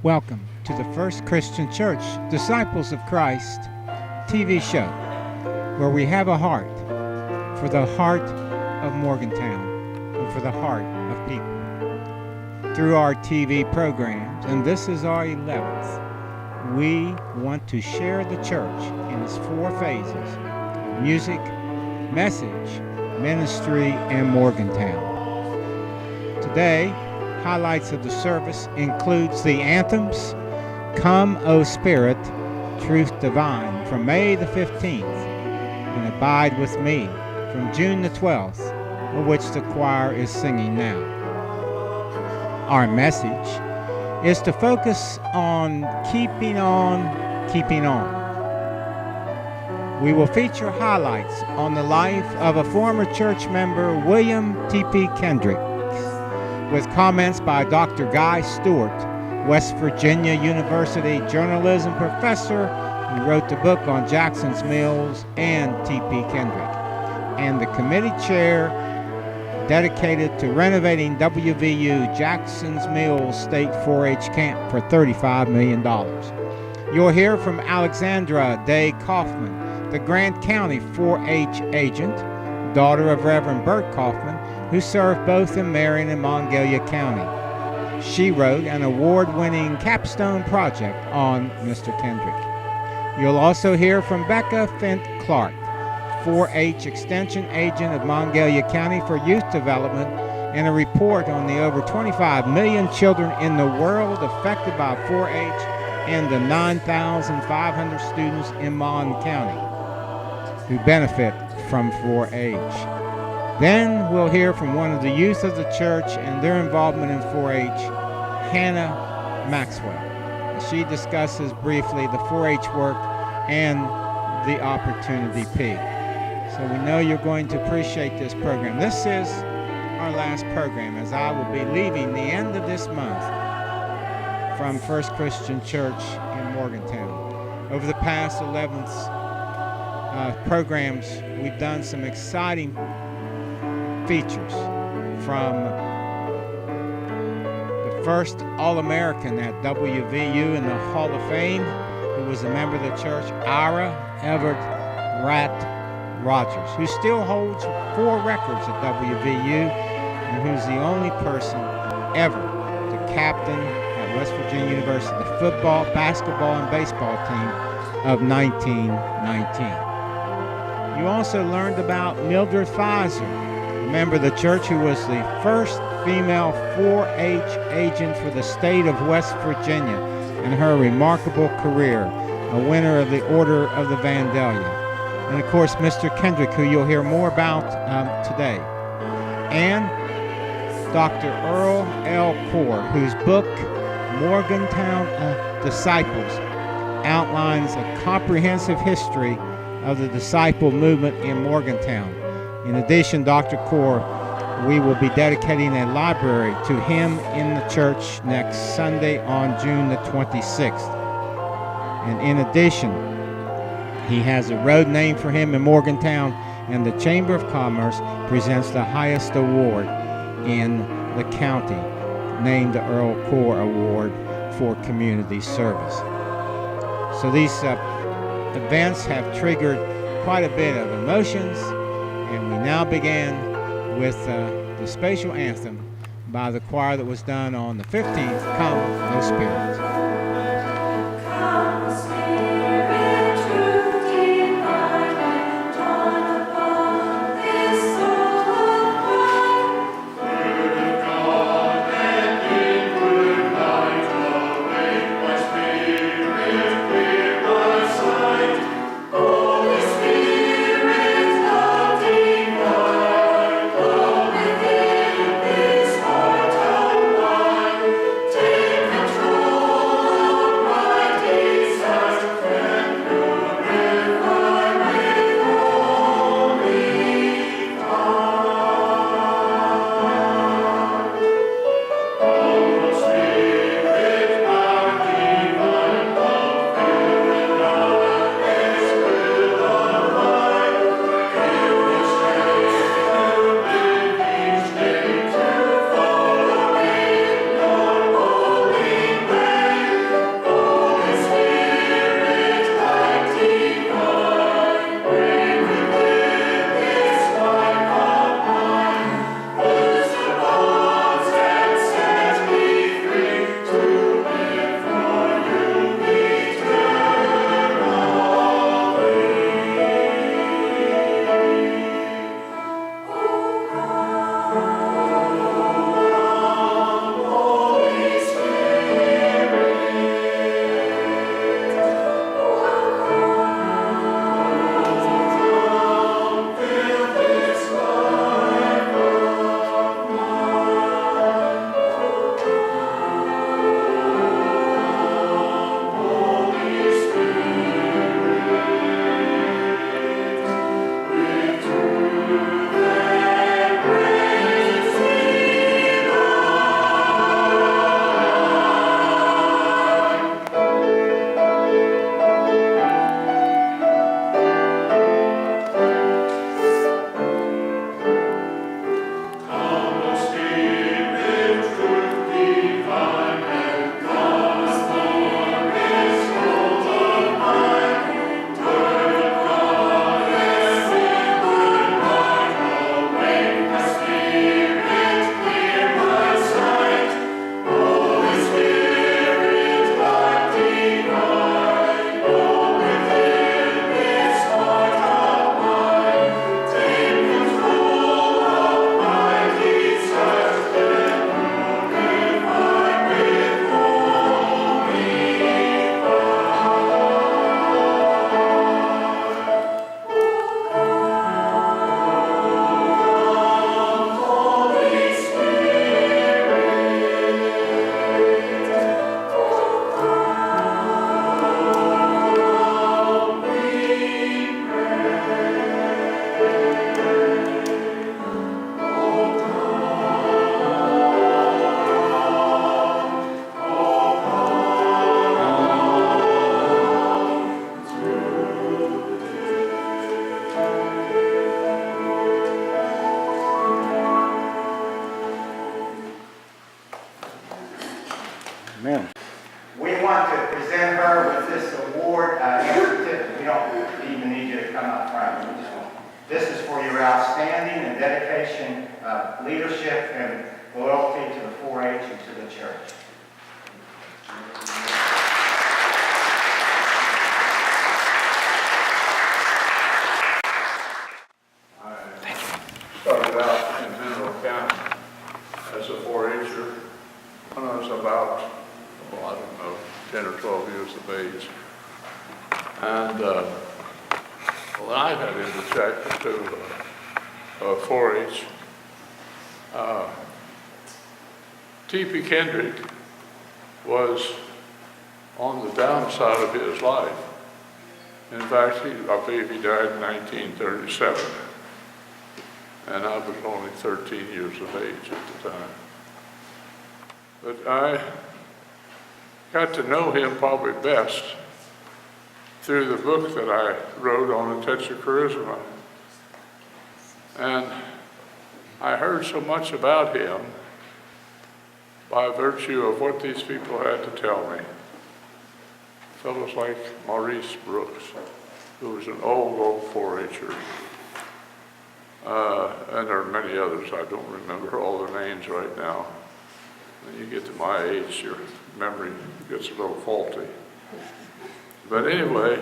Welcome to the First Christian Church Disciples of Christ TV show, where we have a heart for the heart of Morgantown and for the heart of people. Through our TV programs, and this is our 11th, we want to share the church in its 4 phases: music, message, ministry, and Morgantown. Today, highlights of the service includes the anthems Come, O Spirit, Truth Divine from May the 15th and Abide With Me from June the 12th, of which the choir is singing now. Our message is to focus on keeping on, keeping on. We will feature highlights on the life of a former church member, William T.P. Kendrick, with comments by Dr. Guy Stewart, West Virginia University journalism professor who wrote the book on Jackson's Mills and T.P. Kendrick, and the committee chair dedicated to renovating WVU Jackson's Mills State 4-H camp for $35 million. You'll hear from Alexandra Day Kaufman, the Grant County 4-H agent, daughter of Reverend Bert Kaufman, who served both in Marion and Monongalia County. She wrote an award-winning capstone project on Mr. Kendrick. You'll also hear from Becca Fent Clark, 4-H extension agent of Monongalia County for Youth Development, and a report on the over 25 million children in the world affected by 4-H and the 9,500 students in Mon County who benefit from 4-H. Then we'll hear from one of the youth of the church and their involvement in 4-H, Hannah Maxwell. She discusses briefly the 4-H work and the Opportunity P. So we know you're going to appreciate this program. This is our last program, as I will be leaving the end of this month from First Christian Church in Morgantown. Over the past 11 programs, we've done some exciting features, from the first All-American at WVU in the Hall of Fame, who was a member of the church, Ira Everett Rat Rogers, who still holds 4 records at WVU and who's the only person ever to captain at West Virginia University the football, basketball, and baseball team of 1919. You also learned about Mildred Pfizer, a member of the church who was the first female 4-H agent for the state of West Virginia, and her remarkable career, a winner of the Order of the Vandalia. And of course, Mr. Kendrick, who you'll hear more about today. And Dr. Earl L. Core, whose book, Morgantown Disciples, outlines a comprehensive history of the disciple movement in Morgantown. In addition, Dr. Core, we will be dedicating a library to him in the church next Sunday on June the 26th. And in addition, he has a road named for him in Morgantown, and the Chamber of Commerce presents the highest award in the county, named the Earl Core Award for Community Service. So these events have triggered quite a bit of emotions, and we now begin with the spatial anthem by the choir that was done on the 15th, Come, O Spirit. Take control, Almighty Jesus. Amen. We want to present her with this award and certificate. We don't even need you to come up front. This is for your outstanding and dedication, leadership, and loyalty to the 4-H and to the church. Started out in Mineral County as a 4-H'er when I was about, I don't know, 10 or 12 years of age. And when I got into 4-H, T.P. Kendrick was on the downside of his life. In fact, I believe he died in 1937. And I was only 13 years of age at the time. But I got to know him probably best through the book that I wrote on A Touch of Charisma. And I heard so much about him by virtue of what these people had to tell me. Fellows like Maurice Brooks, who was an old 4-H'er. And there are many others. I don't remember all their names right now. When you get to my age, your memory gets a little faulty. But anyway,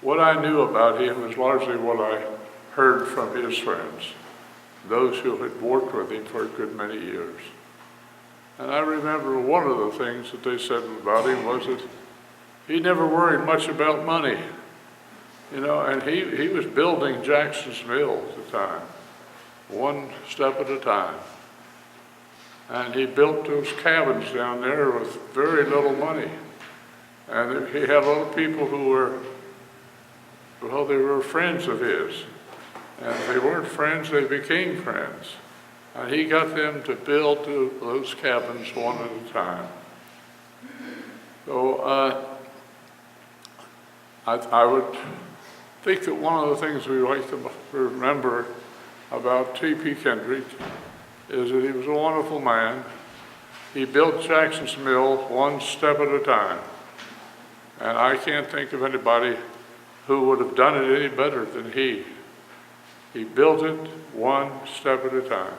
what I knew about him is largely what I heard from his friends, those who had worked with him for a good many years. And I remember one of the things that they said about him was that he never worried much about money. You know, and he was building Jackson's Mill at the time, one step at a time. And he built those cabins down there with very little money. And he had a lot of people who were, well, they were friends of his. And if they weren't friends, they became friends. And he got them to build those cabins one at a time. So I would think that one of the things we like to remember about T.P. Kendrick is that he was a wonderful man. He built Jackson's Mill one step at a time. And I can't think of anybody who would have done it any better than he. He built it one step at a time.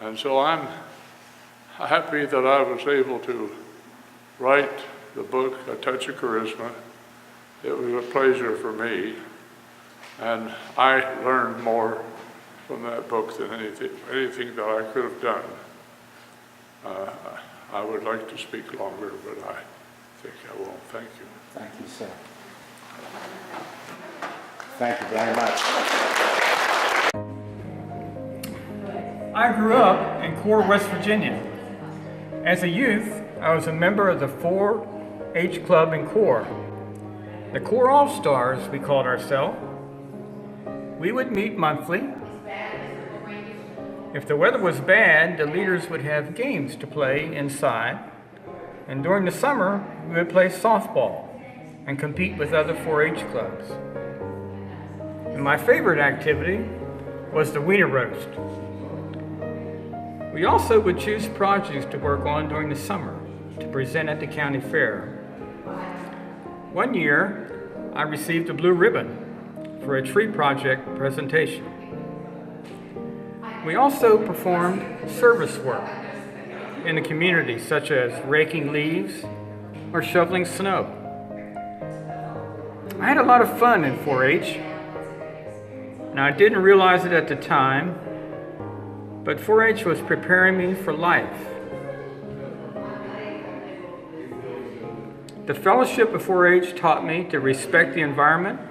And so I'm happy that I was able to write the book, A Touch of Charisma. It was a pleasure for me, and I learned more from that book than anything that I could have done. I would like to speak longer, but I think I won't. Thank you. Thank you, sir. Thank you very much. I grew up in Core, West Virginia. As a youth, I was a member of the 4-H club in Core. The Core All-Stars, we called ourselves. We would meet monthly. If the weather was bad, the leaders would have games to play inside. And during the summer, we would play softball and compete with other 4-H clubs. And my favorite activity was the Wiener Roast. We also would choose projects to work on during the summer to present at the county fair. One year, I received a blue ribbon for a tree project presentation. We also performed service work in the community, such as raking leaves or shoveling snow. I had a lot of fun in 4-H. Now, I didn't realize it at the time, but 4-H was preparing me for life. The fellowship of 4-H taught me to respect the environment,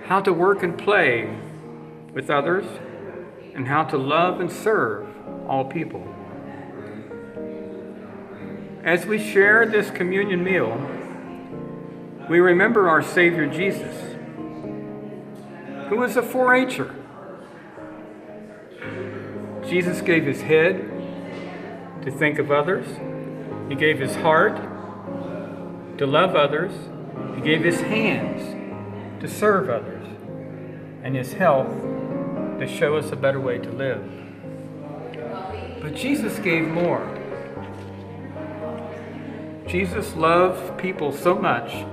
how to work and play with others, and how to love and serve all people. As we share this communion meal, we remember our Savior Jesus, who was a 4-H'er. Jesus gave his head to think of others. He gave his heart to love others. He gave his hands to serve others, and his health to show us a better way to live. But Jesus gave more. Jesus loved people so much,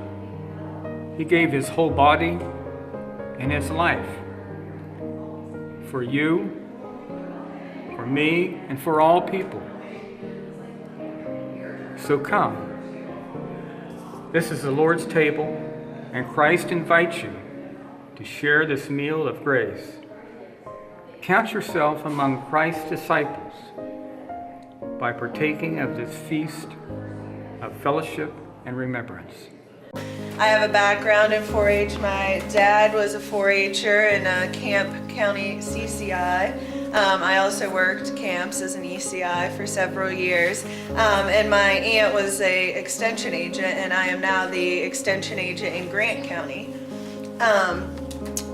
he gave his whole body and his life for you, for me, and for all people. So come. This is the Lord's table, and Christ invites you to share this meal of grace. Count yourself among Christ's disciples by partaking of this feast of fellowship and remembrance. I have a background in 4-H. My dad was a 4-H'er in Camp County CCI. I also worked camps as an ECI for several years. And my aunt was an extension agent, and I am now the extension agent in Grant County.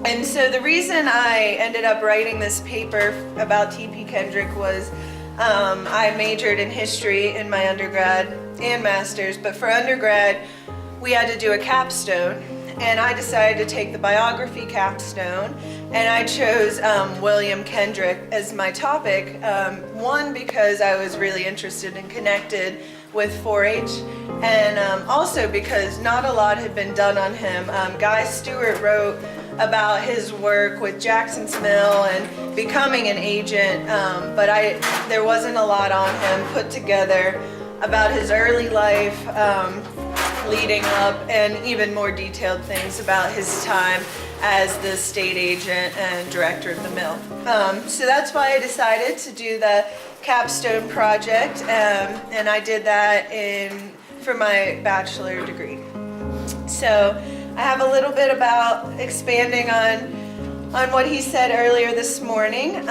And so the reason I ended up writing this paper about T.P. Kendrick was I majored in history in my undergrad and master's, but for undergrad, we had to do a capstone, and I decided to take the biography capstone, and I chose William Kendrick as my topic. One, because I was really interested and connected with 4-H, and also because not a lot had been done on him. Guy Stewart wrote about his work with Jackson's Mill and becoming an agent, but there wasn't a lot on him put together about his early life, leading up, and even more detailed things about his time as the state agent and director of the mill. So that's why I decided to do the capstone project, and I did that for my bachelor degree. So I have a little bit about expanding on what he said earlier this morning.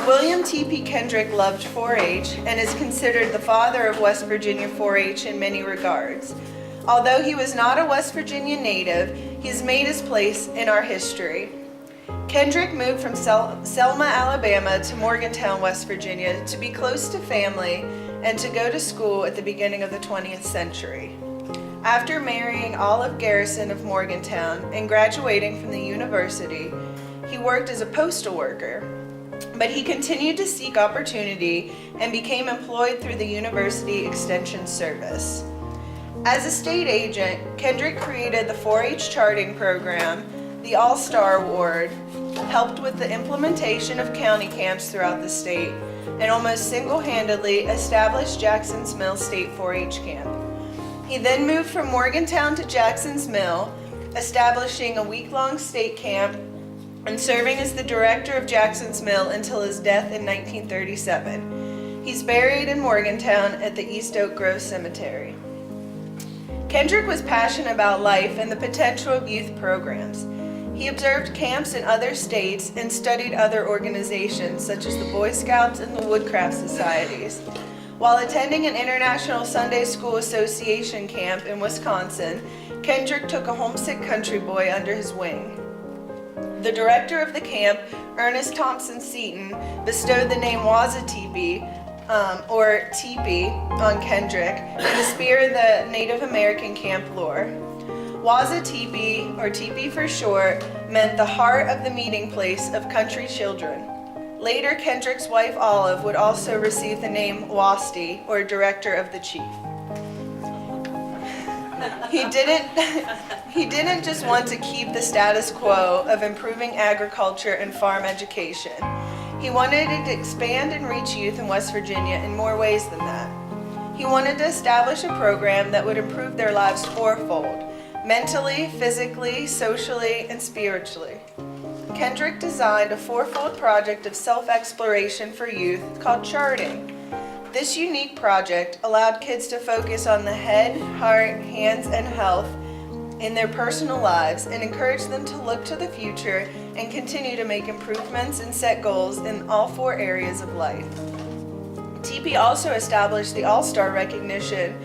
William T.P. Kendrick loved 4-H and is considered the father of West Virginia 4-H in many regards. Although he was not a West Virginia native, he's made his place in our history. Kendrick moved from Selma, Alabama to Morgantown, West Virginia to be close to family and to go to school at the beginning of the 20th century. After marrying Olive Garrison of Morgantown and graduating from the university, he worked as a postal worker, but he continued to seek opportunity and became employed through the University Extension Service. As a state agent, Kendrick created the 4-H charting program, the All-Star Award, helped with the implementation of county camps throughout the state, and almost single-handedly established Jackson's Mill State 4-H Camp. He then moved from Morgantown to Jackson's Mill, establishing a week-long state camp and serving as the director of Jackson's Mill until his death in 1937. He's buried in Morgantown at the East Oak Grove Cemetery. Kendrick was passionate about life and the potential of youth programs. He observed camps in other states and studied other organizations such as the Boy Scouts and the Woodcraft Societies. While attending an International Sunday School Association camp in Wisconsin, Kendrick took a homesick country boy under his wing. The director of the camp, Ernest Thompson Seton, bestowed the name Waza-Teepee, or Teepee, on Kendrick in the spirit of the Native American camp lore. Waza-Teepee, or Teepee for short, meant the heart of the meeting place of country children. Later, Kendrick's wife Olive would also receive the name Wasti, or director of the chief. He didn't just want to keep the status quo of improving agriculture and farm education. He wanted to expand and reach youth in West Virginia in more ways than that. He wanted to establish a program that would improve their lives fourfold: mentally, physically, socially, and spiritually. Kendrick designed a fourfold project of self-exploration for youth called charting. This unique project allowed kids to focus on the head, heart, hands, and health in their personal lives and encouraged them to look to the future and continue to make improvements and set goals in all 4 areas of life. TP also established the All-Star recognition